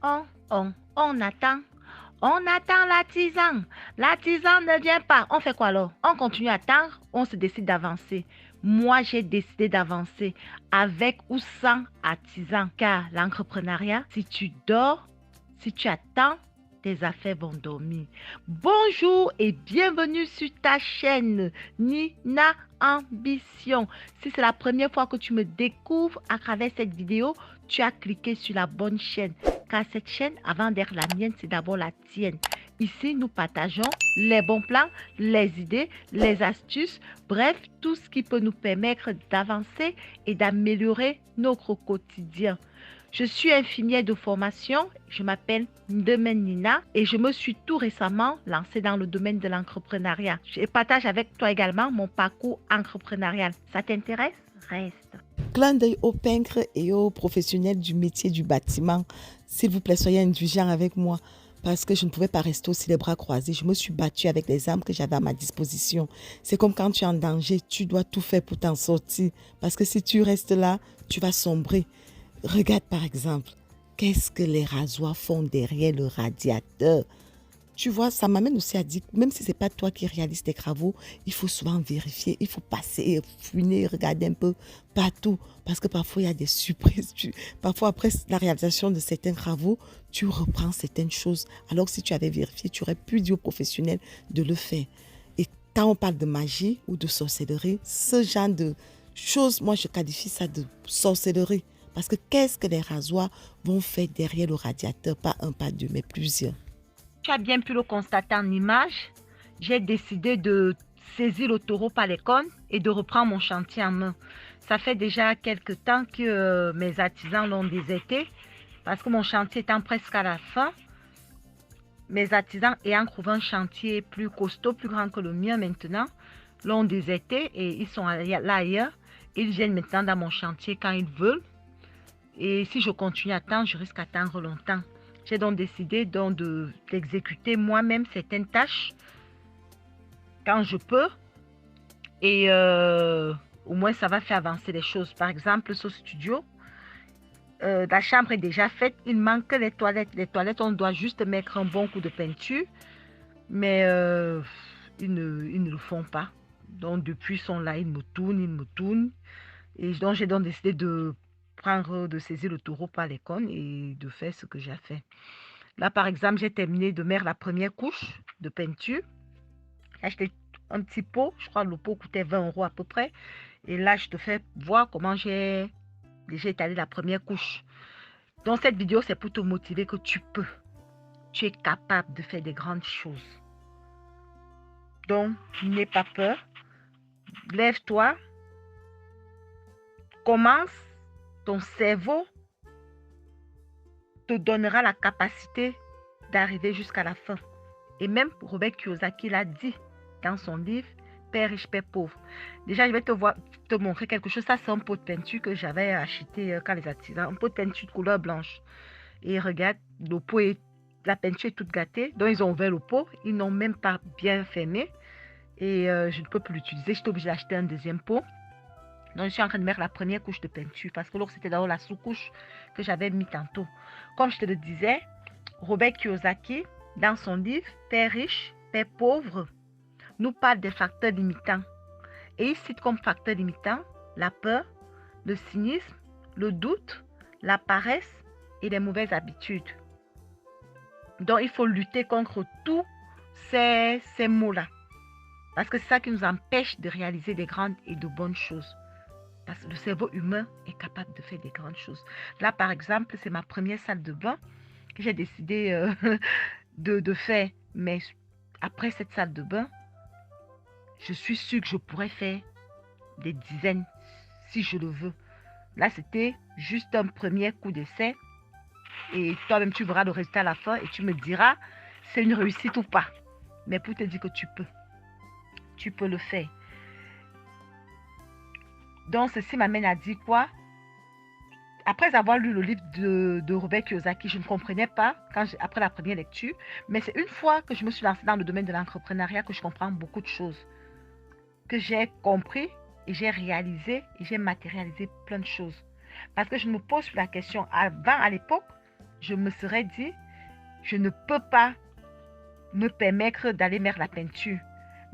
On attend. On attend l'artisan. L'artisan ne vient pas. On fait quoi alors? On continue à attendre, on se décide d'avancer. Moi, j'ai décidé d'avancer avec ou sans artisan. Car l'entrepreneuriat, si tu dors, si tu attends, tes affaires vont dormir. Bonjour et bienvenue sur ta chaîne Nina Ambition. Si c'est la première fois que tu me découvres à travers cette vidéo, tu as cliqué sur la bonne chaîne. Car cette chaîne, avant d'être la mienne, c'est d'abord la tienne. Ici, nous partageons les bons plans, les idées, les astuces, bref, tout ce qui peut nous permettre d'avancer et d'améliorer notre quotidien. Je suis infirmière de formation, je m'appelle Ndemen Nina et je me suis tout récemment lancée dans le domaine de l'entrepreneuriat. Je partage avec toi également mon parcours entrepreneurial. Ça t'intéresse? Reste. Clin d'œil aux peintres et aux professionnels du métier du bâtiment. S'il vous plaît, soyez indulgents avec moi parce que je ne pouvais pas rester aussi les bras croisés. Je me suis battue avec les armes que j'avais à ma disposition. C'est comme quand tu es en danger, tu dois tout faire pour t'en sortir parce que si tu restes là, tu vas sombrer. Regarde par exemple, qu'est-ce que les rasoirs font derrière le radiateur? Tu vois, ça m'amène aussi à dire, même si ce n'est pas toi qui réalises tes travaux, il faut souvent vérifier, il faut passer, fouiner, regarder un peu partout. Parce que parfois, il y a des surprises. Parfois, après la réalisation de certains travaux, tu reprends certaines choses. Alors que si tu avais vérifié, tu aurais pu dire aux professionnels de le faire. Et quand on parle de magie ou de sorcellerie, ce genre de choses, moi, je qualifie ça de sorcellerie. Parce que qu'est-ce que les rasoirs vont faire derrière le radiateur? Pas un, pas deux, mais plusieurs. Tu as bien pu le constater en image. J'ai décidé de saisir le taureau par les cornes et de reprendre mon chantier en main. Ça fait déjà quelques temps que mes artisans l'ont déserté parce que mon chantier étant presque à la fin, mes artisans ayant trouvé un chantier plus costaud, plus grand que le mien maintenant, l'ont déserté et ils sont là ailleurs. Ils viennent maintenant dans mon chantier quand ils veulent. Et si je continue à attendre, je risque d'attendre longtemps. J'ai donc décidé d'exécuter moi-même certaines tâches quand je peux. Et au moins, ça va faire avancer les choses. Par exemple, ce studio, la chambre est déjà faite. Il manque les toilettes. Les toilettes, on doit juste mettre un bon coup de peinture. Mais ils ne le font pas. Donc, depuis, ils sont là, ils me tournent. Et donc, j'ai donc décidé de saisir le taureau par les cornes et de faire ce que j'ai fait. Là, par exemple, j'ai terminé de mettre la première couche de peinture. J'ai acheté un petit pot. Je crois que le pot coûtait 20 € à peu près. Et là, je te fais voir comment j'ai déjà étalé la première couche. Donc, cette vidéo, c'est pour te motiver que tu peux. Tu es capable de faire des grandes choses. Donc, n'aie pas peur. Lève-toi. Commence. Ton cerveau te donnera la capacité d'arriver jusqu'à la fin. Et même Robert Kiyosaki l'a dit dans son livre Père riche, Père pauvre. Déjà, je vais te montrer quelque chose. Ça, c'est un pot de peinture que j'avais acheté quand les artisans. Un pot de peinture de couleur blanche. Et regarde, la peinture est toute gâtée. Donc, ils ont ouvert le pot. Ils n'ont même pas bien fermé. Et je ne peux plus l'utiliser. J'étais obligée d'acheter un deuxième pot. Donc, je suis en train de mettre la première couche de peinture parce que l'autre, c'était d'abord la sous-couche que j'avais mis tantôt. Comme je te le disais, Robert Kiyosaki, dans son livre Père riche, Père pauvre, nous parle des facteurs limitants. Et il cite comme facteurs limitants la peur, le cynisme, le doute, la paresse et les mauvaises habitudes. Donc, il faut lutter contre tous ces mots-là. Parce que c'est ça qui nous empêche de réaliser des grandes et de bonnes choses. Parce que le cerveau humain est capable de faire des grandes choses. Là, par exemple, c'est ma première salle de bain que j'ai décidé de faire. Mais après cette salle de bain, je suis sûre que je pourrais faire des dizaines si je le veux. Là, c'était juste un premier coup d'essai. Et toi-même, tu verras le résultat à la fin et tu me diras si c'est une réussite ou pas. Mais pour te dire que tu peux le faire. Donc, ceci m'amène à dire quoi? Après avoir lu le livre de Robert Kiyosaki, je ne comprenais pas après la première lecture. Mais c'est une fois que je me suis lancée dans le domaine de l'entrepreneuriat que je comprends beaucoup de choses. Que j'ai compris et j'ai réalisé et j'ai matérialisé plein de choses. Parce que je me pose la question, à l'époque, je me serais dit, je ne peux pas me permettre d'aller mettre la peinture.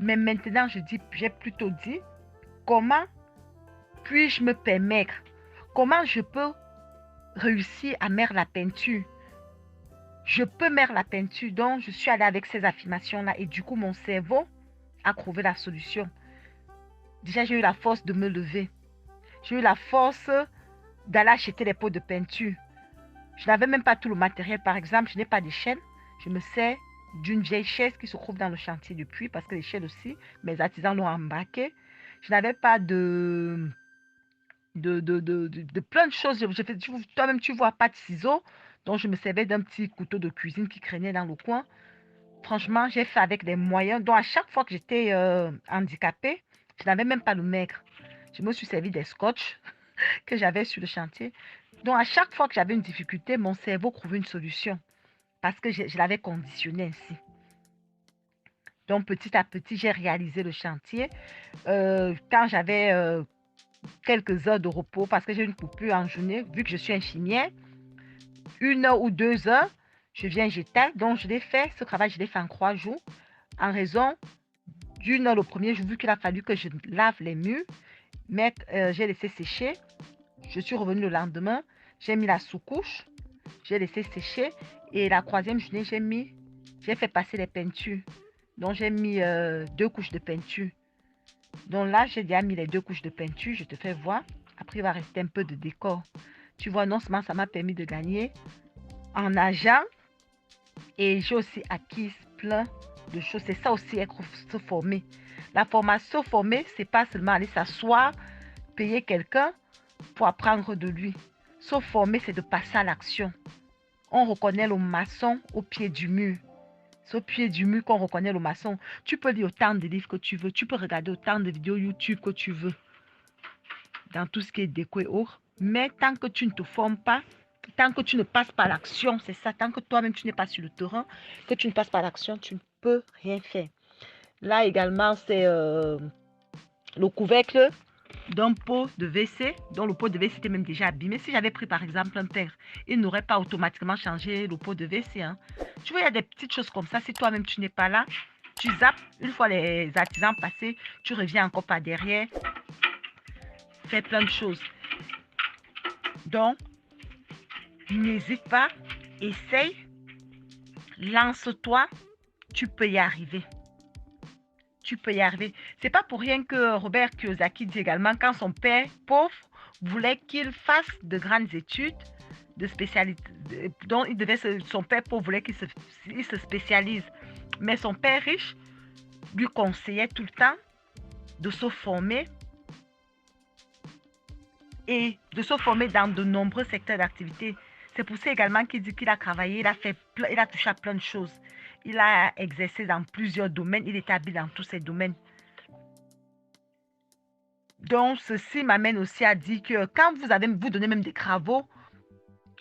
Mais maintenant, j'ai plutôt dit, comment puis-je me permettre? Comment je peux réussir à mettre la peinture? Je peux mettre la peinture. Donc, je suis allée avec ces affirmations-là et du coup, mon cerveau a trouvé la solution. Déjà, j'ai eu la force de me lever. J'ai eu la force d'aller acheter les pots de peinture. Je n'avais même pas tout le matériel. Par exemple, je n'ai pas d'échelle. Je me sers d'une vieille chaise qui se trouve dans le chantier depuis parce que l'échelle aussi, mes artisans l'ont embarqué. Je n'avais pas de plein de choses. Toi-même, tu vois, pas de ciseaux. Donc, je me servais d'un petit couteau de cuisine qui traînait dans le coin. Franchement, j'ai fait avec les moyens. Donc, à chaque fois que j'étais handicapée, je n'avais même pas le maigre. Je me suis servi des scotch que j'avais sur le chantier. Donc, à chaque fois que j'avais une difficulté, mon cerveau trouvait une solution parce que je l'avais conditionné ainsi. Donc, petit à petit, j'ai réalisé le chantier. Quand j'avais quelques heures de repos, parce que j'ai une coupure en journée, vu que je suis infirmière, 1 ou 2 heures, je viens j'étale. Donc, je l'ai fait, ce travail, je l'ai fait en 3 jours, en raison d'une heure le premier jour, vu qu'il a fallu que je lave les murs, j'ai laissé sécher. Je suis revenue le lendemain, j'ai mis la sous-couche, j'ai laissé sécher. Et la 3e journée, j'ai fait passer les peintures. Donc, j'ai mis 2 couches de peinture. Donc là, j'ai déjà mis les 2 couches de peinture. Je te fais voir. Après, il va rester un peu de décor. Tu vois, non seulement ça m'a permis de gagner en argent, et j'ai aussi acquis plein de choses. C'est ça aussi, se former. La formation formée, c'est pas seulement aller s'asseoir, payer quelqu'un pour apprendre de lui. Se former, c'est de passer à l'action. On reconnaît le maçon au pied du mur. C'est au pied du mur qu'on reconnaît le maçon. Tu peux lire autant de livres que tu veux. Tu peux regarder autant de vidéos YouTube que tu veux. Dans tout ce qui est déco et autres. Mais tant que tu ne te formes pas, tant que tu ne passes pas à l'action, c'est ça. Tant que toi-même, tu n'es pas sur le terrain, que tu ne passes pas à l'action, tu ne peux rien faire. Là également, c'est le couvercle d'un pot de WC, dont le pot de WC était même déjà abîmé. Si j'avais pris par exemple un père, il n'aurait pas automatiquement changé le pot de WC. Hein. Tu vois, il y a des petites choses comme ça. Si toi-même tu n'es pas là, tu zappes. Une fois les artisans passés, tu reviens encore par derrière. Fais plein de choses. Donc, n'hésite pas, essaye, lance-toi, tu peux y arriver. Tu peux y arriver. C'est pas pour rien que Robert Kiyosaki dit également, quand son père pauvre voulait qu'il fasse de grandes études de spécialité, dont son père pauvre voulait qu'il se spécialise. Mais son père riche lui conseillait tout le temps de se former et de se former dans de nombreux secteurs d'activité. C'est pour ça également qu'il dit qu'il a travaillé, il a touché à plein de choses. Il a exercé dans plusieurs domaines, il est habile dans tous ces domaines. Donc, ceci m'amène aussi à dire que quand vous donnez même des travaux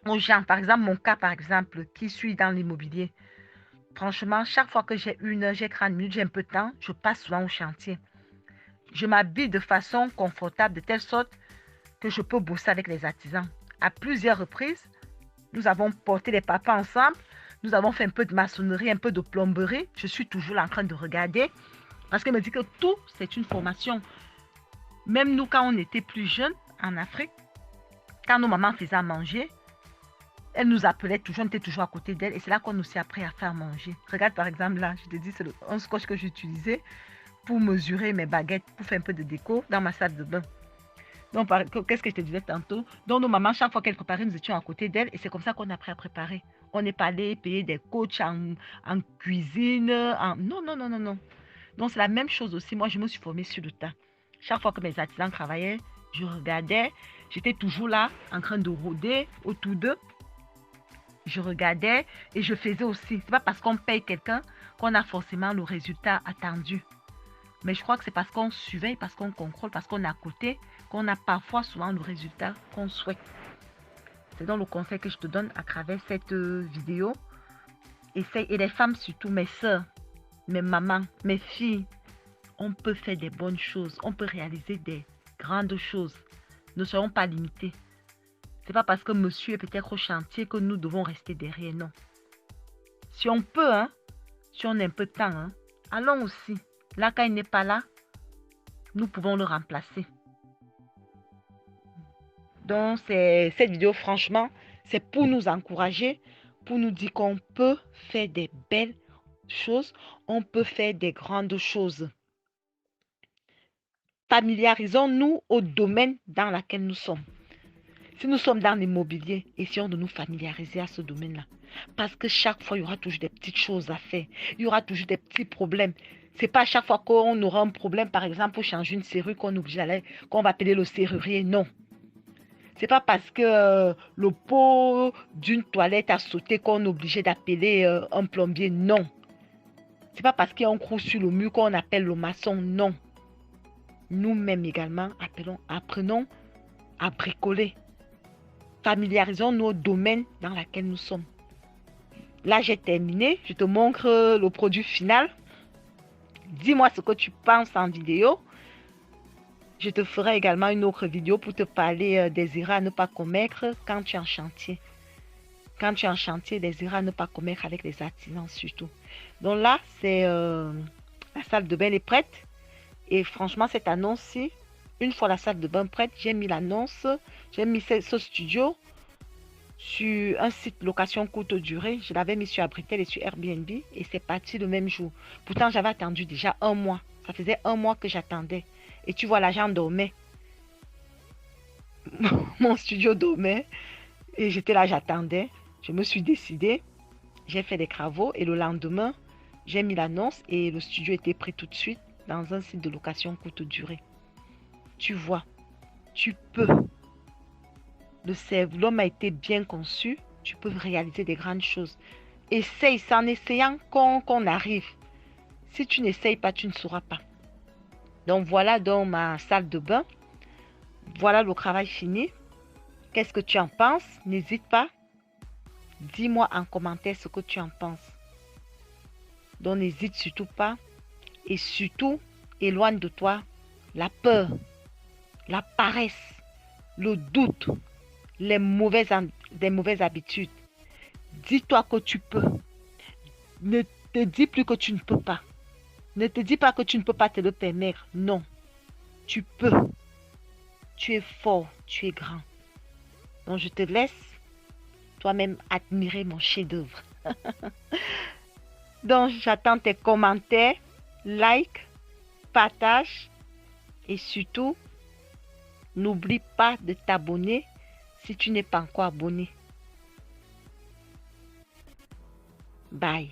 aux gens, par exemple, mon cas, par exemple, qui suis dans l'immobilier, franchement, chaque fois que j'ai 1 heure, j'ai 30 minutes, j'ai un peu de temps, je passe souvent au chantier. Je m'habille de façon confortable, de telle sorte que je peux bosser avec les artisans. À plusieurs reprises, nous avons porté les papas ensemble, nous avons fait un peu de maçonnerie, un peu de plomberie. Je suis toujours là en train de regarder parce qu'elle me dit que tout, c'est une formation. Même nous, quand on était plus jeunes en Afrique, quand nos mamans faisaient à manger, elles nous appelaient toujours, on était toujours à côté d'elles et c'est là qu'on nous s'est appris à faire manger. Regarde par exemple là, je te dis, c'est un scotch que j'utilisais pour mesurer mes baguettes, pour faire un peu de déco dans ma salle de bain. Donc, qu'est-ce que je te disais tantôt? Donc, nos mamans, chaque fois qu'elles préparaient, nous étions à côté d'elles et c'est comme ça qu'on a appris à préparer. On n'est pas allé payer des coachs en cuisine. Non, non, non, non, non. Donc, c'est la même chose aussi. Moi, je me suis formée sur le tas. Chaque fois que mes artisans travaillaient, je regardais. J'étais toujours là, en train de rôder autour d'eux. Je regardais et je faisais aussi. Ce n'est pas parce qu'on paye quelqu'un qu'on a forcément le résultat attendu. Mais je crois que c'est parce qu'on surveille, parce qu'on contrôle, parce qu'on est à côté, qu'on a parfois souvent le résultat qu'on souhaite. C'est donc le conseil que je te donne à travers cette vidéo. Essaye, et les femmes surtout, mes soeurs, mes mamans, mes filles, on peut faire des bonnes choses, on peut réaliser des grandes choses. Ne soyons pas limités. C'est pas parce que monsieur est peut-être au chantier que nous devons rester derrière, non. Si on peut, hein, si on a un peu de temps, hein, allons aussi. Là, quand il n'est pas là, nous pouvons le remplacer. Donc, cette vidéo, franchement, c'est pour nous encourager, pour nous dire qu'on peut faire des belles choses, on peut faire des grandes choses. Familiarisons-nous au domaine dans lequel nous sommes. Si nous sommes dans l'immobilier, essayons de nous familiariser à ce domaine-là. Parce que chaque fois, il y aura toujours des petites choses à faire. Il y aura toujours des petits problèmes. Ce n'est pas à chaque fois qu'on aura un problème, par exemple, pour changer une serrure, qu'on va appeler le serrurier. Non. Ce n'est pas parce que le pot d'une toilette a sauté qu'on est obligé d'appeler un plombier. Non. Ce n'est pas parce qu'il y a un trou sur le mur qu'on appelle le maçon. Non. Nous-mêmes également, apprenons à bricoler. Familiarisons-nous au domaine dans lequel nous sommes. Là, j'ai terminé. Je te montre le produit final. Dis-moi ce que tu penses en vidéo. Je te ferai également une autre vidéo pour te parler des erreurs à ne pas commettre quand tu es en chantier. Quand tu es en chantier, des erreurs à ne pas commettre avec les artisans surtout. Donc là, c'est la salle de bain est prête. Et franchement, cette annonce-ci, une fois la salle de bain prête, j'ai mis l'annonce, j'ai mis ce studio sur un site location courte durée. Je l'avais mis sur Abritel et sur Airbnb et c'est parti le même jour. Pourtant, j'avais attendu déjà un mois. Ça faisait un mois que j'attendais. Et tu vois, l'agent dormait. Mon studio dormait. Et j'étais là, j'attendais. Je me suis décidée. J'ai fait des travaux et le lendemain, j'ai mis l'annonce et le studio était pris tout de suite dans un site de location courte durée. Tu vois, tu peux. L'homme a été bien conçu. Tu peux réaliser des grandes choses. Essaye, c'est en essayant qu'on arrive. Si tu n'essayes pas, tu ne sauras pas. Donc voilà donc ma salle de bain. Voilà le travail fini. Qu'est-ce que tu en penses? N'hésite pas. Dis-moi en commentaire ce que tu en penses. Donc n'hésite surtout pas. Et surtout, éloigne de toi la peur, la paresse, le doute, des mauvaises habitudes. Dis-toi que tu peux. Ne te dis plus que tu ne peux pas. Ne te dis pas que tu ne peux pas te le permettre. Non. Tu peux. Tu es fort. Tu es grand. Donc je te laisse toi-même admirer mon chef-d'œuvre. Donc j'attends tes commentaires, like, partage et surtout, n'oublie pas de t'abonner si tu n'es pas encore abonné. Bye.